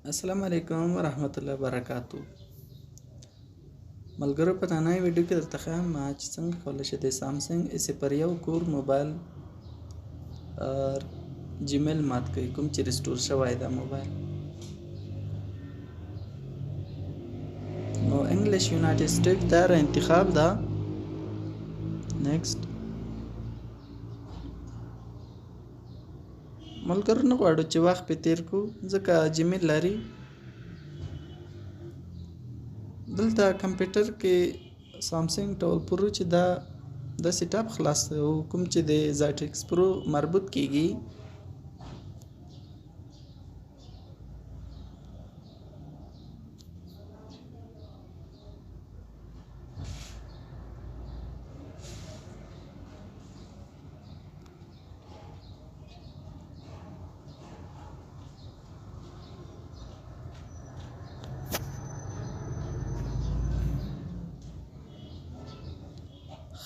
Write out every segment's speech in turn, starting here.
अस्सलाम वालेकुम वरहमतुल्लाहि वबरकातुहू ملګرو په نننۍ ویډیو کې درته ښیم چې څنګه کولی شئ د سامسنګ ایس پر یو کور موبایل جیمیل مات کړئ کوم چې ریسټور شوی دا موبایل نو انګلیش یونایټډ سټیټ دا را انتخاب ده نیکسټ ملګرو نه غواړو چې وخت په تیر کو ځکه جیمیل لري دلته کمپیوټر کې سامسنګ ټول پرو چې دا د سیټ اپ خلاص کوم چې د زایټکس پرو مربوط کیږي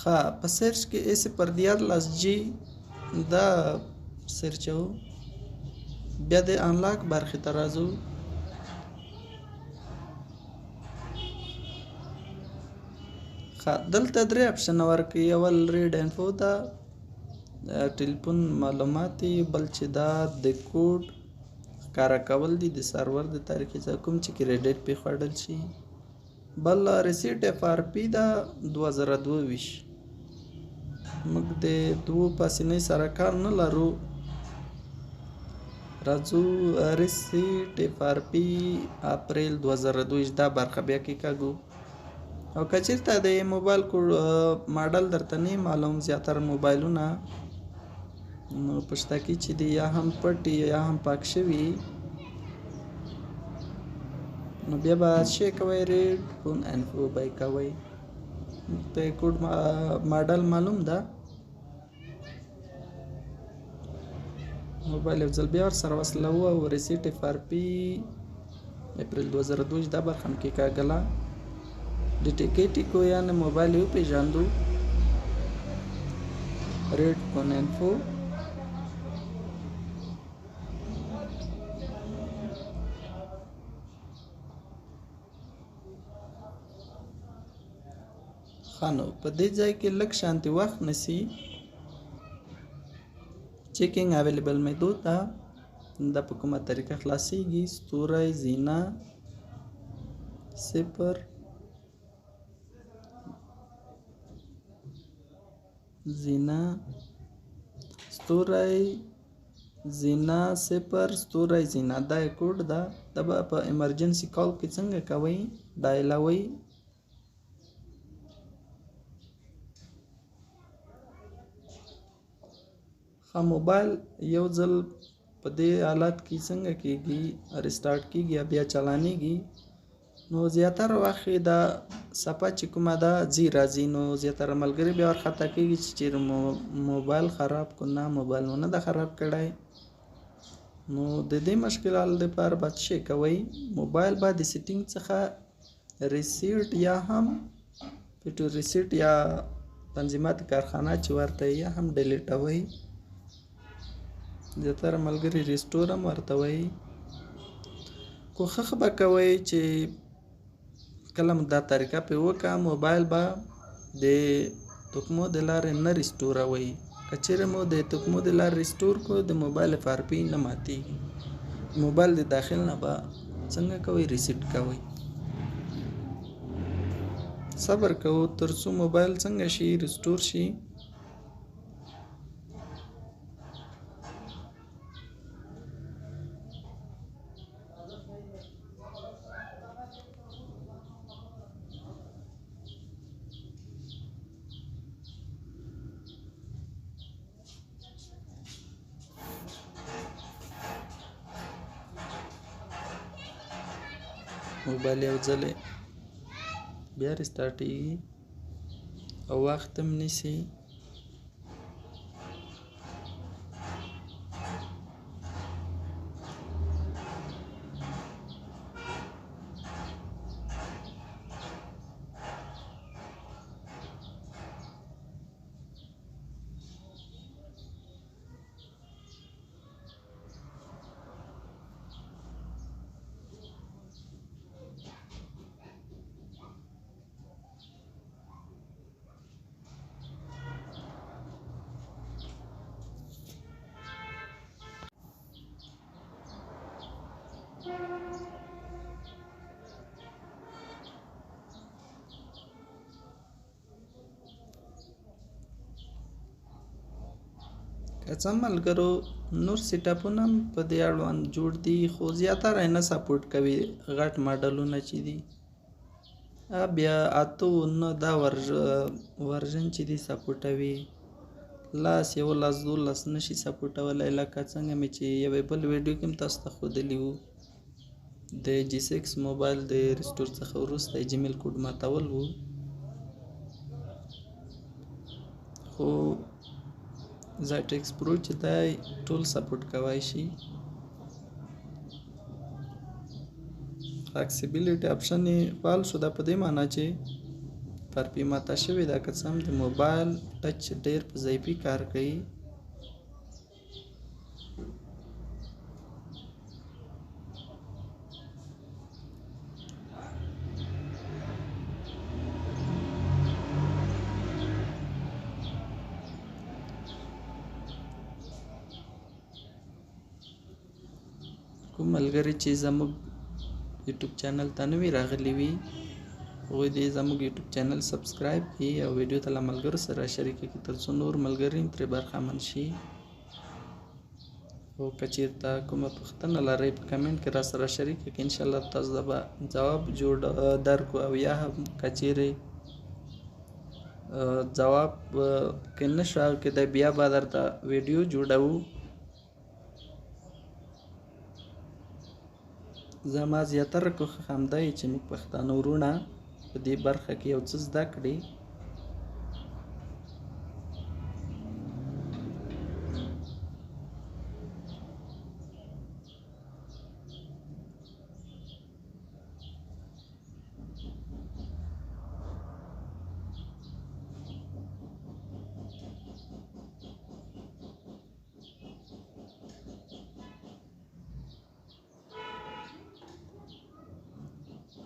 ښه په سرچ کې ایس پر 14 جی دا سرچو بیا د انلاک برخې ته راځو ښه دلته درې اپشن ورکوي اول ریډ انفو دا ټلیفون معلومات بل چې دا د کوډ ښکاره کول دي د سرور د طریقې څخه کوم چې کریډټ پې خوړل شي بل ریسیټ اف آر پی دا 2022 موږ د دوو پاسنۍ سره کار نه لرو راځو ریسیټ اف آر پی اپریل 2022 دا برخه بیا کې کاږو او که چېرته د موبایل ماډل درته نه معلوم زیاتره موبایلونه نو پشته کې چې دی یا هم پټ یا هم پاک شوي نو بیا به شی کوئ ریډ فون انفو به یې کوئ ته کوډ ماډل معلوم ده موبایل یو ځل بیا ورسره وصله و او ریسیټ اف آر پی اپریل 2022 دا برخه هم کې کاږله د ټیکټ کو یعنې موبایل یې وپېژاندو ریډ فون انفو خانو په دې ځای کې لږ شانتي وخت نسی چیکینګ اویلیبل میتود ده دا په کومه طریقه خلاصیږي ستوری زینا صفر زینا ستوری زینا صفر ستوری زینا دا کوډ ده دا به په ایمرجنسي کال کې څنګه کوئ ډایلوئ ښه موبایل یو ځل په دې حالت کې څنګه کېږي ریسټارټ کېږي یا بیا چالانېږي نو زیاتره وخت دا صفحه چې کومه ده ځي راځي نو زیاتره ملګري بیا ورخطا کېږي چې چېرې موبایل خراب کو نه موبایل مو نه ده خراب کړی نو د دې مشکل حل لپاره به څه شی کوئ موبایل به د سیټینګ څخه ریسیټ یا هم فټو ریسیټ یا تنظیمات کارخانه چې ورته یا هم ډیلیټوئ زیاتره ملګري ریسټور هم ورته وایي کوښښ به کوئ چې کله مو دا طریقه پې وکړه موبایل به د تکمو د لارې نه ریسټوروئ که چیرې مو د تکمو د لارې ریسټور کو د موبایل اف آر پی نه ماتېږي موبایل د داخل نه به څنګه کوئ ریسیټ کوئ صبر کوو تر څو موبایل څنګه شي ریسټور شي موبایل یو ځلې بیا ریسټارټېږي او وخت هم نیسي که څه ملګرو نور سیټاپونه هم په دې اړوند جوړ دي، خو زیاتره یې نه سپورټ کوي غټ ماډلونه چې دي. بیا 8 9 دا ورژن چې دي سپورټوي، 10 11 12 نشي سپورټولی، لکه څنګه مې چې یوې بل ویډیو کې هم تاسو ته ښودلي وو د G6 موبایل د ریسټور څخه وروسته یې جیمیل کوډ ماتول وو. خو زایټکس پرو چې دی ټول سپورټ کولی شي. فلکسیبیلیټي اپشن یې فعال شو، دا په دې معنی چې پر پې ماته شوې ده، که څه هم د موبایل ټچ ډېر په ضعیفي کار کوي. کوم ملګري چې زموږ یوټیوب چینل ته نوي راغلي وي، هغوی دې زموږ یوټیوب چینل سبسکرایب کړي او ویډیو ته له ملګرو سره شریکه کړي، تر څو نور ملګري هم ترې برخمن شي. او که چېرته کومه پوښتنه لرئ په کمنټ کې را سره شریکه کړئ، انشاءالله تاسو ته به ځواب درکړو. او یا هم که چیرې ځواب کې نه شو کېدی، بیا به درته ویډیو جوړوو. زما زیاتره کوښښ همدا یي چې موږ پښتانه وروڼه په دې برخه کې یو څه زده کړي.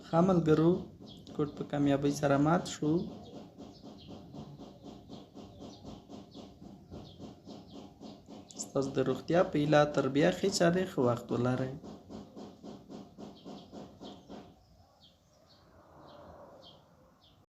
ښه ملګرو، کوډ په کامیابۍ سره مات شو. ستاسو د روغتیا په هیله تر بیا ښې چارې ښه وخت ولرئ.